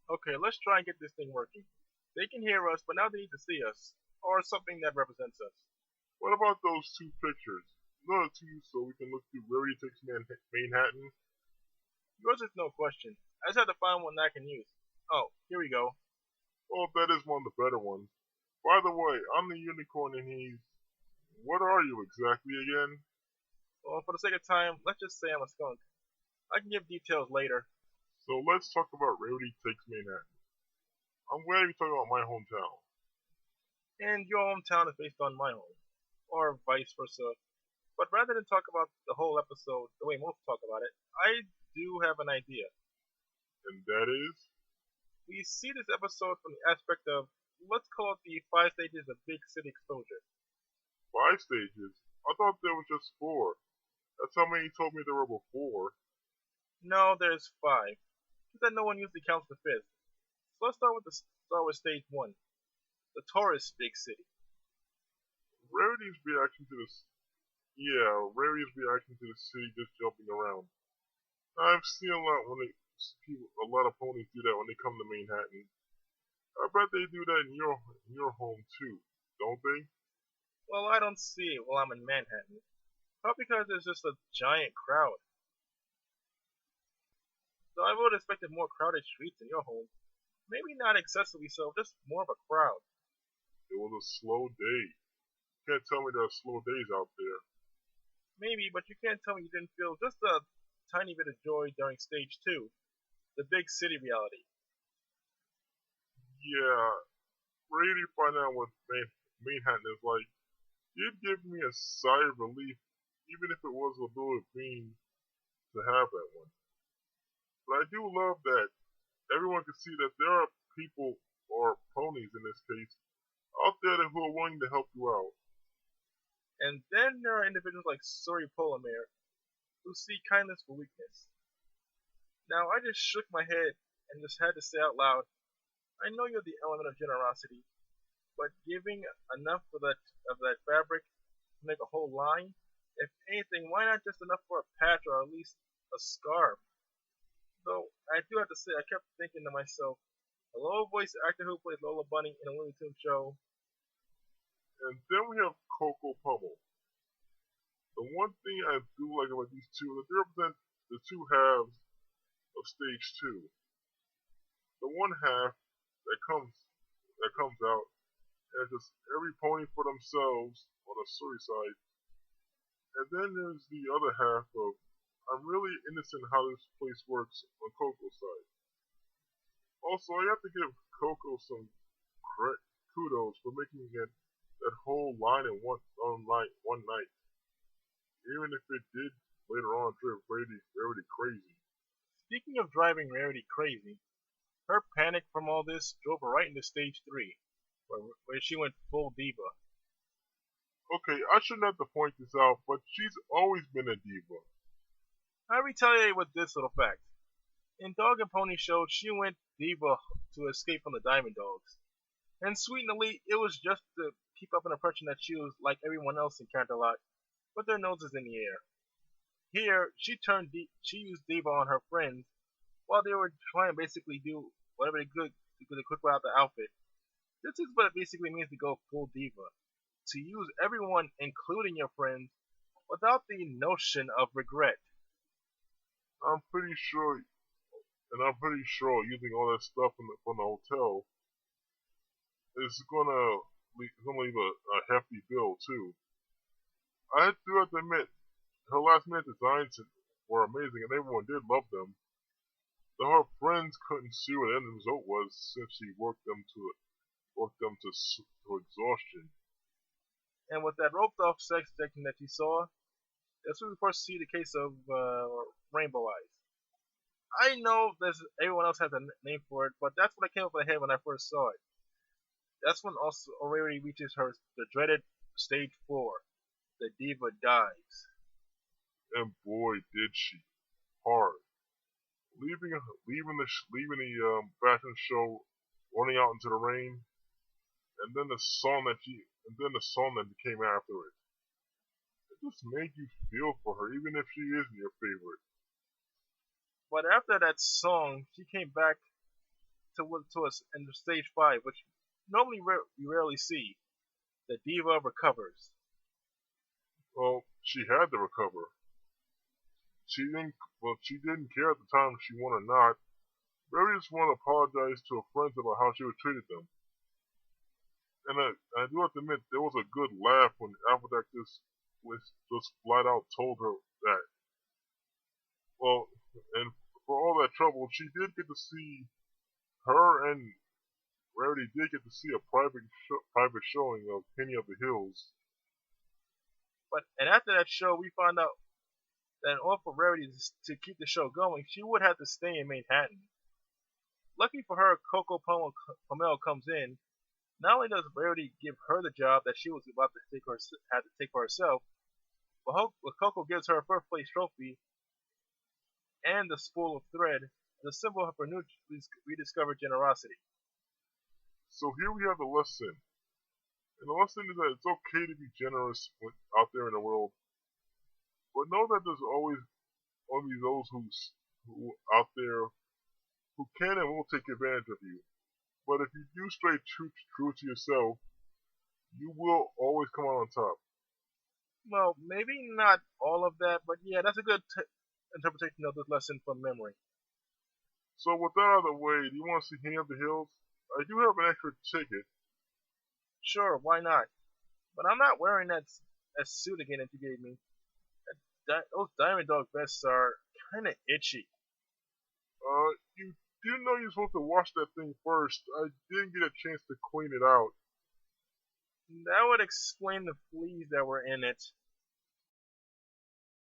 Okay, let's try and get this thing working. They can hear us, but now they need to see us, or something that represents us. What about those two pictures? Another two so we can look through Rarity Takes Manhattan. Yours is no question. I just have to find one that I can use. Oh, here we go. Oh, that is one of the better ones. By the way, I'm the unicorn and he's... What are you exactly again? Well, for the sake of time, let's just say I'm a skunk. I can give details later. So let's talk about Rarity Takes Manhattan. I'm glad you're talking about my hometown. And your hometown is based on my home, or vice versa. But rather than talk about the whole episode the way most talk about it, I do have an idea. And that is... We see this episode from the aspect of, let's call it the 5 stages of big city exposure. 5 stages? I thought there was just 4. That's how many told me there were before. No, there's 5. Just that no one usually counts the fifth. So let's start with stage 1, the tourist big city. Rarity's reaction to this... Yeah, Rarity's reaction to the city just jumping around. I've seen a lot when a lot of ponies do that when they come to Manhattan. I bet they do that in your home too, don't they? Well, I don't see it while I'm in Manhattan. Probably because there's just a giant crowd. So I would have expected more crowded streets in your home. Maybe not excessively so, just more of a crowd. It was a slow day. You can't tell me there are slow days out there. Maybe, but you can't tell me you didn't feel just a tiny bit of joy during stage 2, the big city reality. Yeah, Rarity find out what Manhattan is like. Did give me a sigh of relief, even if it was a little pain to have that one. But I do love that everyone can see that there are people, or ponies in this case, out there who are willing to help you out. And then there are individuals like Suri Polomir who see kindness for weakness. Now I just shook my head and just had to say out loud, I know you're the element of generosity, but giving enough for that fabric to make a whole line, if anything, why not just enough for a patch or at least a scarf? Though I do have to say, I kept thinking to myself, a low voice actor who plays Lola Bunny in a Looney Tunes show. And then we have Coco Pummel. The one thing I do like about these two is that they represent the two halves of stage 2. The one half that comes out as just every pony for themselves on the story side, and then there's the other half of I'm really innocent in how this place works on Coco's side. Also, I have to give Coco some kudos for making it that whole line in one night, even if it did later on drive Rarity crazy. Speaking of driving Rarity crazy, her panic from all this drove her right into stage 3, where she went full diva. Okay, I shouldn't have to point this out, but she's always been a diva. I retaliate with this little fact. In Dog and Pony Show, she went diva to escape from the Diamond Dogs. And Sweet and Elite, it was just to keep up an impression that she was like everyone else in Canterlot, with their noses in the air. Here, she used diva on her friends while they were trying to basically do whatever they could to quick out the outfit. This is what it basically means to go full diva. To use everyone, including your friends, without the notion of regret. I'm pretty sure, and I'm pretty sure using all that stuff from the hotel is gonna leave a hefty bill too. I do have to admit, her last minute designs were amazing, and everyone did love them. Though her friends couldn't see what the end result was, since she worked them to exhaustion. And with that roped off sex section that you saw, that's when we first see the case of Rainbow Eyes. I know there's everyone else has a name for it, but that's what I came up with head when I first saw it. That's when also already reaches the dreaded stage 4, the diva dives. And boy, did she hard. Leaving the fashion show, running out into the rain, and then the song that came after it. It just made you feel for her, even if she isn't your favorite. But after that song, she came back to us in stage 5, which normally you rarely see. The diva recovers. Well, she had to recover. She didn't care at the time if she won or not. Rarity just wanted to apologize to her friends about how she was treated them. And I do have to admit, there was a good laugh when Applejack just flat out told her that. Well, and for all that trouble, she did get to see her and Rarity did get to see a private showing of Penny of the Hills. And after that show, we found out that in order for Rarity to keep the show going, she would have to stay in Manhattan. Lucky for her, Coco Pomel comes in. Not only does Rarity give her the job that she was about to had to take for herself, but Coco gives her a first place trophy and the spool of thread as a symbol of her new rediscovered generosity. So here we have the lesson. And the lesson is that it's okay to be generous out there in the world. But know that there's always only those who out there who can and will take advantage of you. But if you do stay true to yourself, you will always come out on top. Well, maybe not all of that, but yeah, that's a good interpretation of this lesson from memory. So with that out of the way, do you want to see Henny of the Hills? I do have an extra ticket. Sure, why not? But I'm not wearing that suit again that you gave me. Those Diamond Dog vests are kind of itchy. You do know you're supposed to wash that thing first. I didn't get a chance to clean it out. That would explain the fleas that were in it.